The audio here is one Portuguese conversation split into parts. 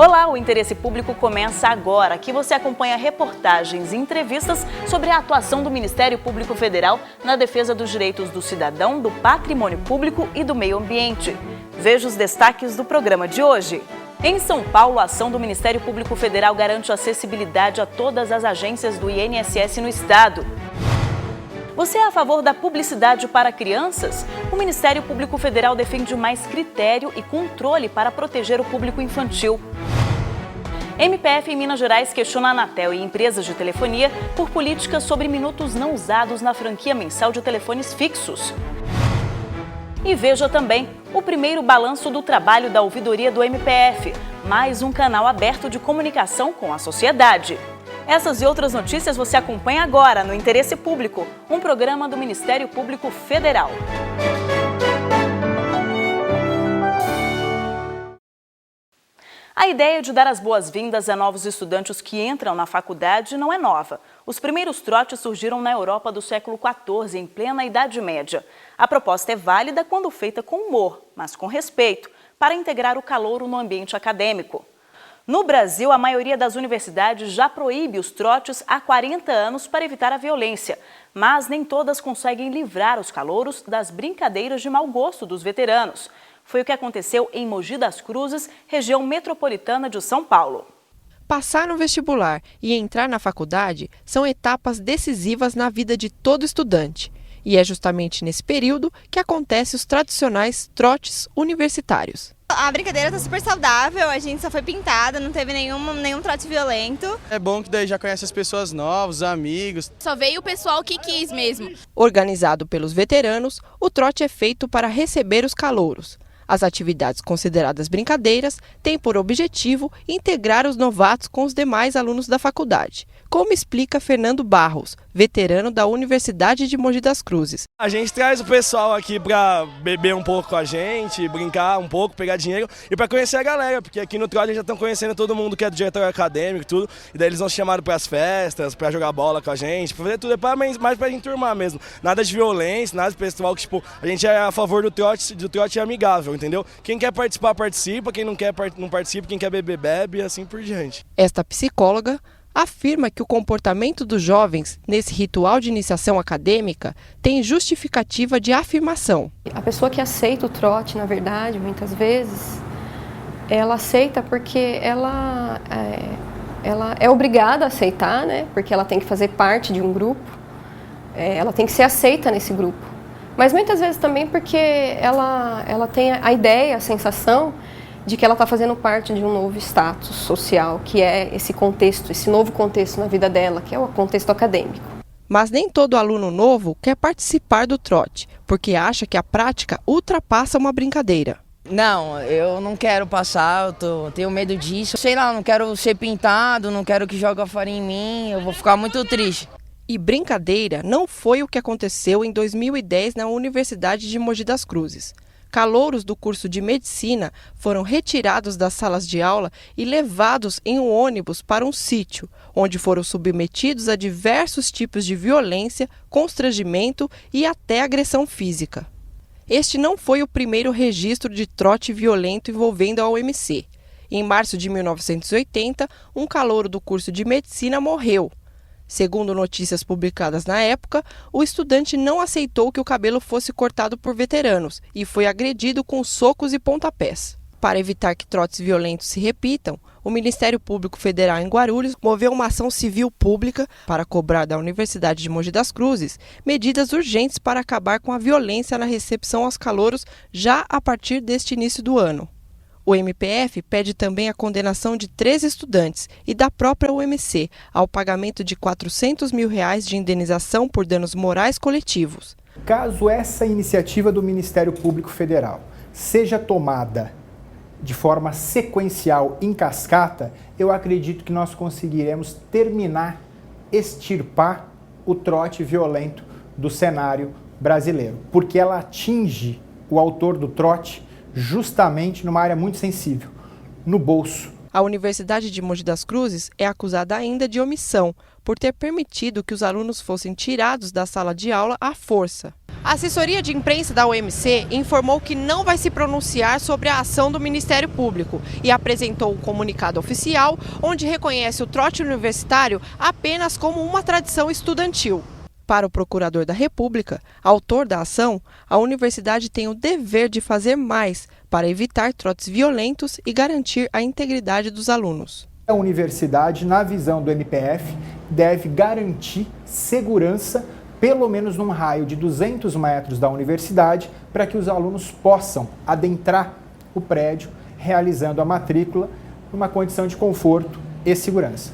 Olá, o Interesse Público começa agora. Aqui você acompanha reportagens e entrevistas sobre a atuação do Ministério Público Federal na defesa dos direitos do cidadão, do patrimônio público e do meio ambiente. Veja os destaques do programa de hoje. Em São Paulo, a ação do Ministério Público Federal garante acessibilidade a todas as agências do INSS no estado. Você é a favor da publicidade para crianças? O Ministério Público Federal defende mais critério e controle para proteger o público infantil. MPF em Minas Gerais questiona a Anatel e empresas de telefonia por políticas sobre minutos não usados na franquia mensal de telefones fixos. E veja também o primeiro balanço do trabalho da ouvidoria do MPF, mais um canal aberto de comunicação com a sociedade. Essas e outras notícias você acompanha agora no Interesse Público, um programa do Ministério Público Federal. A ideia de dar as boas-vindas a novos estudantes que entram na faculdade não é nova. Os primeiros trotes surgiram na Europa do século XIV, em plena Idade Média. A proposta é válida quando feita com humor, mas com respeito, para integrar o calouro no ambiente acadêmico. No Brasil, a maioria das universidades já proíbe os trotes há 40 anos para evitar a violência, mas nem todas conseguem livrar os calouros das brincadeiras de mau gosto dos veteranos. Foi o que aconteceu em Mogi das Cruzes, região metropolitana de São Paulo. Passar no vestibular e entrar na faculdade são etapas decisivas na vida de todo estudante. E é justamente nesse período que acontecem os tradicionais trotes universitários. A brincadeira tá super saudável, a gente só foi pintada, não teve nenhum trote violento. É bom que daí já conhece as pessoas novas, os amigos. Só veio o pessoal que quis mesmo. Organizado pelos veteranos, o trote é feito para receber os calouros. As atividades consideradas brincadeiras têm por objetivo integrar os novatos com os demais alunos da faculdade, como explica Fernando Barros, veterano da Universidade de Mogi das Cruzes. A gente traz o pessoal aqui para beber um pouco com a gente, brincar um pouco, pegar dinheiro e para conhecer a galera, porque aqui no trote eles já estão conhecendo todo mundo que é do diretor acadêmico e tudo, e daí eles vão se chamar para as festas, para jogar bola com a gente, para fazer tudo, mais para enturmar mesmo. Nada de violência, nada de pessoal que, a gente é a favor do trote amigável, entendeu? Quem quer participar, participa, quem não quer, não participa, quem quer beber, bebe e assim por diante. Esta psicóloga afirma que o comportamento dos jovens nesse ritual de iniciação acadêmica tem justificativa de afirmação. A pessoa que aceita o trote, na verdade, muitas vezes, ela aceita porque ela é obrigada a aceitar, né? Porque ela tem que fazer parte de um grupo, ela tem que ser aceita nesse grupo. Mas muitas vezes também porque ela tem a ideia, a sensação de que ela está fazendo parte de um novo status social, que é esse contexto, esse novo contexto na vida dela, que é o contexto acadêmico. Mas nem todo aluno novo quer participar do trote, porque acha que a prática ultrapassa uma brincadeira. Não, eu não quero passar, tenho medo disso. Sei lá, não quero ser pintado, não quero que jogue a farinha em mim, eu vou ficar muito triste. E brincadeira não foi o que aconteceu em 2010 na Universidade de Mogi das Cruzes. Calouros do curso de medicina foram retirados das salas de aula e levados em um ônibus para um sítio, onde foram submetidos a diversos tipos de violência, constrangimento e até agressão física. Este não foi o primeiro registro de trote violento envolvendo a UMC. Em março de 1980, um calouro do curso de medicina morreu. Segundo notícias publicadas na época, o estudante não aceitou que o cabelo fosse cortado por veteranos e foi agredido com socos e pontapés. Para evitar que trotes violentos se repitam, o Ministério Público Federal em Guarulhos moveu uma ação civil pública para cobrar da Universidade de Mogi das Cruzes medidas urgentes para acabar com a violência na recepção aos calouros já a partir deste início do ano. O MPF pede também a condenação de 3 estudantes e da própria UMC ao pagamento de R$400 mil de indenização por danos morais coletivos. Caso essa iniciativa do Ministério Público Federal seja tomada de forma sequencial, em cascata, eu acredito que nós conseguiremos extirpar o trote violento do cenário brasileiro, porque ela atinge o autor do trote justamente numa área muito sensível, no bolso. A Universidade de Mogi das Cruzes é acusada ainda de omissão, por ter permitido que os alunos fossem tirados da sala de aula à força. A assessoria de imprensa da UEMC informou que não vai se pronunciar sobre a ação do Ministério Público e apresentou um comunicado oficial onde reconhece o trote universitário apenas como uma tradição estudantil. Para o procurador da República, autor da ação, a universidade tem o dever de fazer mais para evitar trotes violentos e garantir a integridade dos alunos. A universidade, na visão do MPF, deve garantir segurança pelo menos num raio de 200 metros da universidade, para que os alunos possam adentrar o prédio, realizando a matrícula numa condição de conforto e segurança.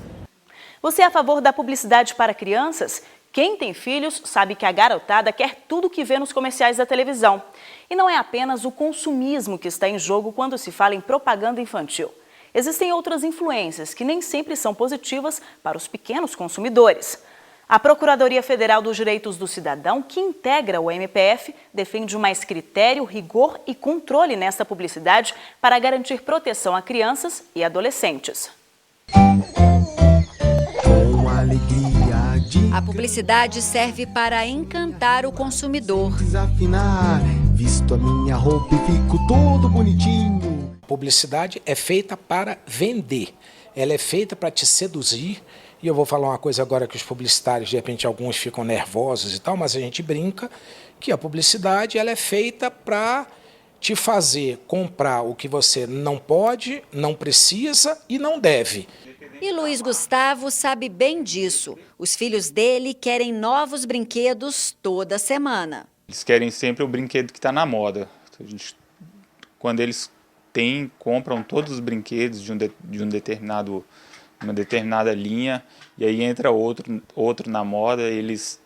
Você é a favor da publicidade para crianças? Quem tem filhos sabe que a garotada quer tudo que vê nos comerciais da televisão. E não é apenas o consumismo que está em jogo quando se fala em propaganda infantil. Existem outras influências que nem sempre são positivas para os pequenos consumidores. A Procuradoria Federal dos Direitos do Cidadão, que integra o MPF, defende mais critério, rigor e controle nesta publicidade para garantir proteção a crianças e adolescentes. A publicidade serve para encantar o consumidor. Visto a minha roupa e fico todo bonitinho. A publicidade é feita para vender, ela é feita para te seduzir. E eu vou falar uma coisa agora que os publicitários, de repente, alguns ficam nervosos e tal, mas a gente brinca que a publicidade ela é feita para te fazer comprar o que você não pode, não precisa e não deve. E Luiz Gustavo sabe bem disso. Os filhos dele querem novos brinquedos toda semana. Eles querem sempre o brinquedo que está na moda. Quando eles compram todos os brinquedos de uma determinada linha, e aí entra outro na moda, eles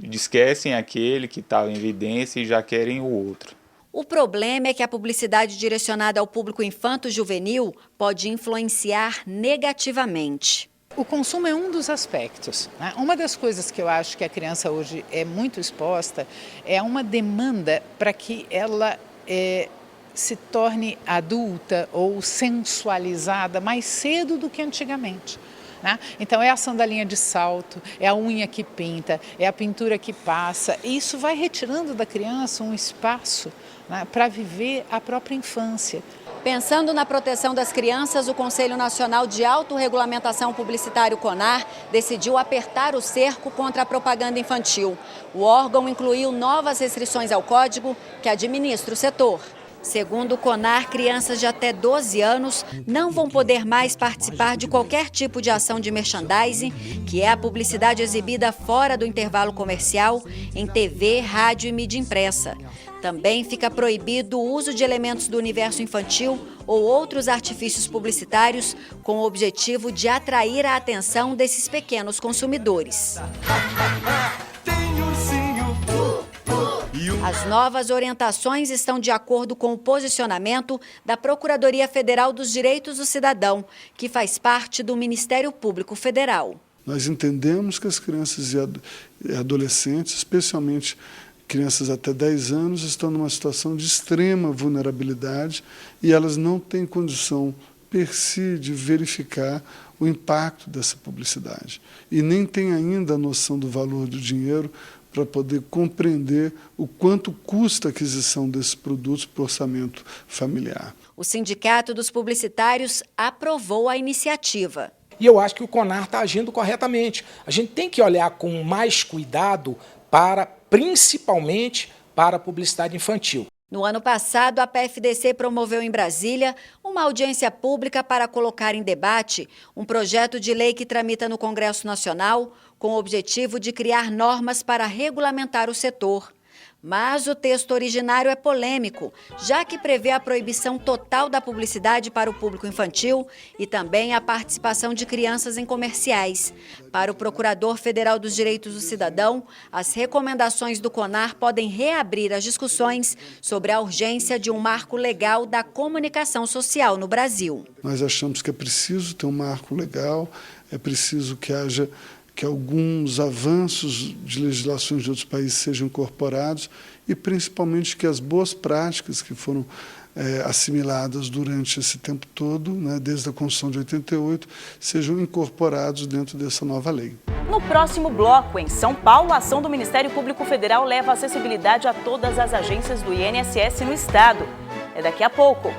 esquecem aquele que estava em evidência e já querem o outro. O problema é que a publicidade direcionada ao público infanto-juvenil pode influenciar negativamente. O consumo é um dos aspectos, né? Uma das coisas que eu acho que a criança hoje é muito exposta é uma demanda para que ela se torne adulta ou sensualizada mais cedo do que antigamente. Né? Então é a sandalinha de salto, é a unha que pinta, é a pintura que passa, e isso vai retirando da criança um espaço, né, para viver a própria infância. Pensando na proteção das crianças, o Conselho Nacional de Autorregulamentação Publicitário, CONAR, decidiu apertar o cerco contra a propaganda infantil. O órgão incluiu novas restrições ao código que administra o setor. Segundo o CONAR, crianças de até 12 anos não vão poder mais participar de qualquer tipo de ação de merchandising, que é a publicidade exibida fora do intervalo comercial, em TV, rádio e mídia impressa. Também fica proibido o uso de elementos do universo infantil ou outros artifícios publicitários com o objetivo de atrair a atenção desses pequenos consumidores. As novas orientações estão de acordo com o posicionamento da Procuradoria Federal dos Direitos do Cidadão, que faz parte do Ministério Público Federal. Nós entendemos que as crianças e adolescentes, especialmente crianças até 10 anos, estão numa situação de extrema vulnerabilidade e elas não têm condição, per si, de verificar o impacto dessa publicidade. E nem têm ainda a noção do valor do dinheiro para poder compreender o quanto custa a aquisição desses produtos para o orçamento familiar. O Sindicato dos Publicitários aprovou a iniciativa. E eu acho que o CONAR está agindo corretamente. A gente tem que olhar com mais cuidado principalmente para a publicidade infantil. No ano passado, a PFDC promoveu em Brasília uma audiência pública para colocar em debate um projeto de lei que tramita no Congresso Nacional com o objetivo de criar normas para regulamentar o setor. Mas o texto originário é polêmico, já que prevê a proibição total da publicidade para o público infantil e também a participação de crianças em comerciais. Para o Procurador Federal dos Direitos do Cidadão, as recomendações do CONAR podem reabrir as discussões sobre a urgência de um marco legal da comunicação social no Brasil. Nós achamos que é preciso ter um marco legal, é preciso que haja que alguns avanços de legislações de outros países sejam incorporados e, principalmente, que as boas práticas que foram assimiladas durante esse tempo todo, né, desde a Constituição de 88, sejam incorporados dentro dessa nova lei. No próximo bloco, em São Paulo, a ação do Ministério Público Federal leva acessibilidade a todas as agências do INSS no estado. É daqui a pouco.